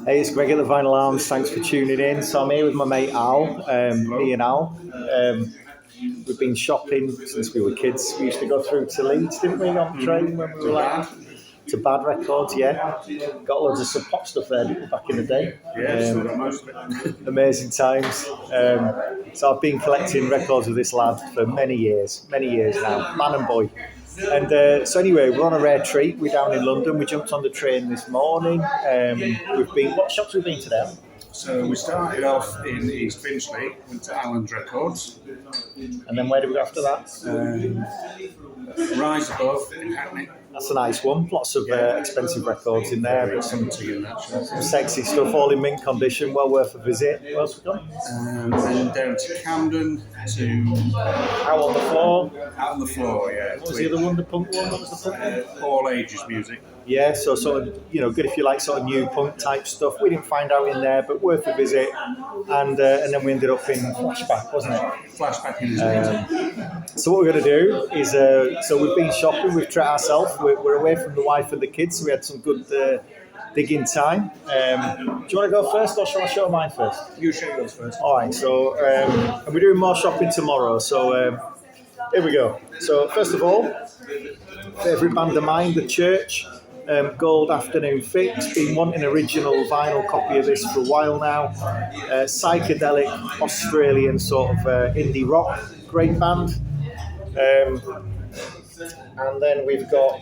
Hey, it's Greg at the Vinyl Arms. Thanks for tuning in. So I'm here with my mate Al, me and Al. We've been shopping since we were kids. We used to go through to Leeds, didn't we, on the train when we were like to Bad Records, yeah. Got loads of some pop stuff there, didn't we, back in the day? Amazing times. So I've been collecting records with this lad for many years now, man and boy. And so anyway, we're on a rare treat. We're down in London. We jumped on the train this morning. What shops have we been today? So we started off in East Finchley, went to Allen's Records. And then where did we go after that? Rise Above in Hackney. That's a nice one. Lots of expensive records in there, but some Some sexy stuff, all in mint condition, well worth a visit. What else we got? Then down to Camden to... Out on the Floor. Out on the Floor, yeah. What was the other one, the punk one? What was the punk one? All ages music. Yeah, so sort of, good if you like sort of new punk type stuff. We didn't find out in there, but worth a visit. And then we ended up in Flashback, wasn't it? Flashback in So what we're going to do is, so we've been shopping, we've treated ourselves. We're away from the wife and the kids, so we had some good digging time. Do you want to go first, or shall I show mine first? You show yours first. All right, so and we're doing more shopping tomorrow, so here we go. So first of all, favourite band of mine, The Church. Gold Afternoon Fix. Been wanting an original vinyl copy of this for a while now. Psychedelic Australian sort of indie rock, great band. And then we've got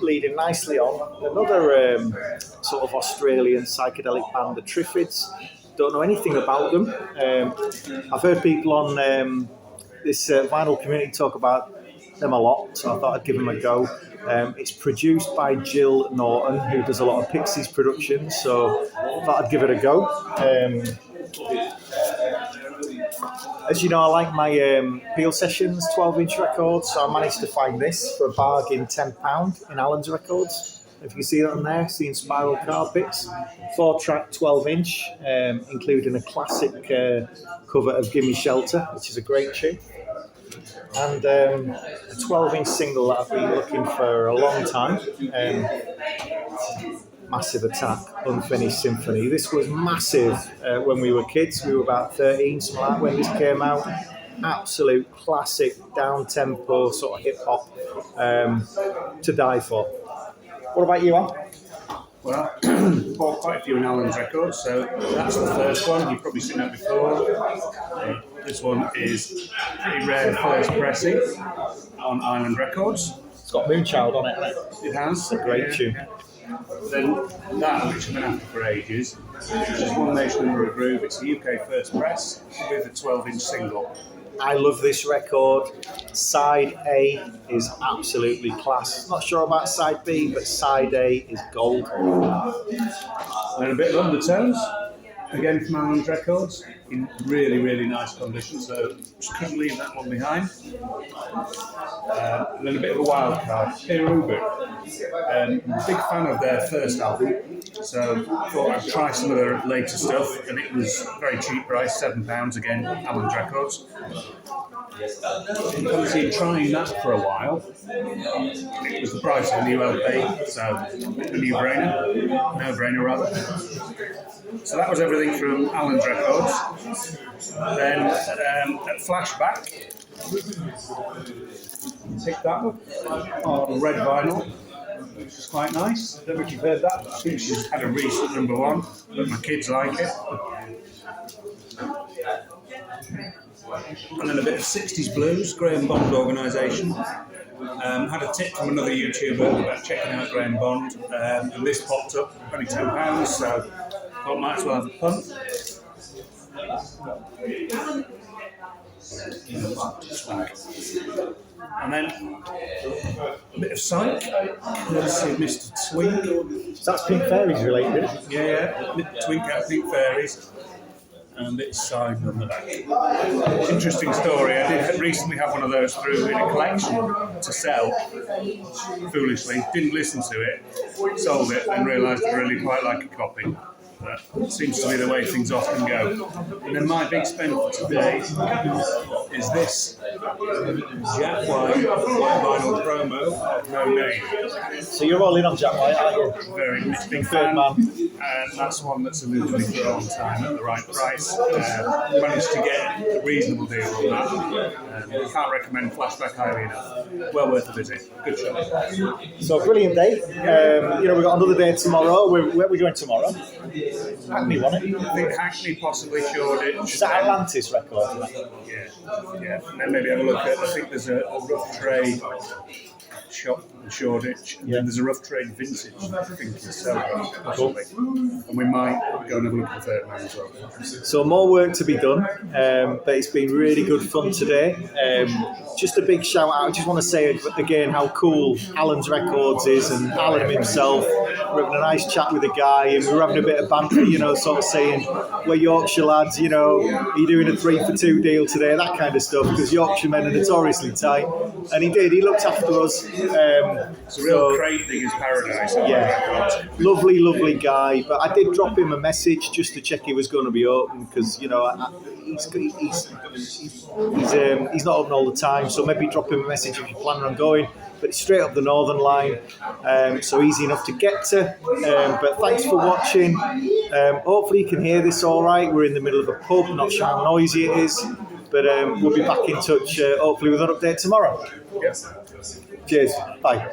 leading nicely on another sort of Australian psychedelic band, the Triffids. Don't know anything about them. I've heard people on this vinyl community talk about them a lot, so I thought I'd give them a go. It's produced by Jill Norton, who does a lot of Pixies productions, so I thought I'd give it a go. As you know, I like my Peel Sessions 12-inch records, so I managed to find this for a bargain, £10 in Allen's Records. If you can see that on there, seeing Spiral Carpets. 4-track 12-inch, including a classic cover of Gimme Shelter, which is a great tune. And a 12-inch single that I've been looking for a long time, Massive Attack, Unfinished Symphony. This was massive when we were kids. We were about 13, something like that, when this came out. Absolute classic, down-tempo, sort of hip-hop to die for. What about you, Al? Well, bought quite a few in Allen's Records, so that's the first one. You've probably seen that before. This one is pretty rare first pressing on Island Records. It's got Moonchild on it, hasn't it? It has. It's a great tune. Then that, which I've been after for ages, which is One Nation Under a Groove. It's a UK first press with a 12-inch single. I love this record. Side A is absolutely class. Not sure about side B, but side A is gold. And a bit of Undertones, again from Allen's Records, in really, really nice condition, so just couldn't leave that one behind. And then a bit of a wild card, Perubu. Big fan of their first album, so thought I'd try some of their later stuff, and it was very cheap price, £7 again, Allen's Records. Obviously, trying that for a while, it was the price of a new LP, so a no-brainer rather. So that was everything from Allen's Records. Then at Flashback, picked that up on red vinyl, which is quite nice. I don't know if you've heard that, but I think she's had a recent #1, but my kids like it. And then a bit of 60s blues, Graham Bond organisation. Had a tip from another YouTuber about checking out Graham Bond, and this popped up, only £10, so thought might as well have a punt. And then a bit of Psych, courtesy of Mr. Twink. So that's Pink Fairies related. Yeah, Twink out Pink Fairies. And it's signed on the back. Interesting story. I did recently have one of those through in a collection to sell. Foolishly, didn't listen to it, sold it, and realised I really quite like a copy. That seems to be the way things often go. And then my big spend for today is this Jack White vinyl promo, no name. So you're all in on Jack White, aren't you? Very big Third fan. man. And that's one that's eluded me for a long time at the right price. Managed to get a reasonable deal on that. Can't recommend Flashback highly enough. Well worth a visit. Good show. So brilliant day. We've got another day tomorrow. Where are we going tomorrow? Hackney won it. I think Hackney, possibly Shoreditch. Is that Atlantis record? Yeah. And then maybe have a look at, I think there's a rough trade shop in Shoreditch, and then there's a rough trade vintage, I think, in Selby, possibly. And we might go and have a look at the third man as well. So more work to be done, but it's been really good fun today. Just a big shout out. I just want to say again how cool Alan's Records is, and Alan himself. We're having a nice chat with the guy, and we were having a bit of banter, sort of saying, we're Yorkshire lads, are you doing a 3-for-2 deal today, that kind of stuff, because Yorkshire men are notoriously tight. And he looked after us. It's a real crate digger's paradise. Yeah, lovely guy. But I did drop him a message just to check he was going to be open, because he's not open all the time. So maybe drop him a message if you're planning on going. But it's straight up the Northern Line, so easy enough to get to. But thanks for watching. Hopefully you can hear this all right. We're in the middle of a pub, not sure how noisy it is. But we'll be back in touch, hopefully with an update tomorrow. Yes. Cheers. Bye.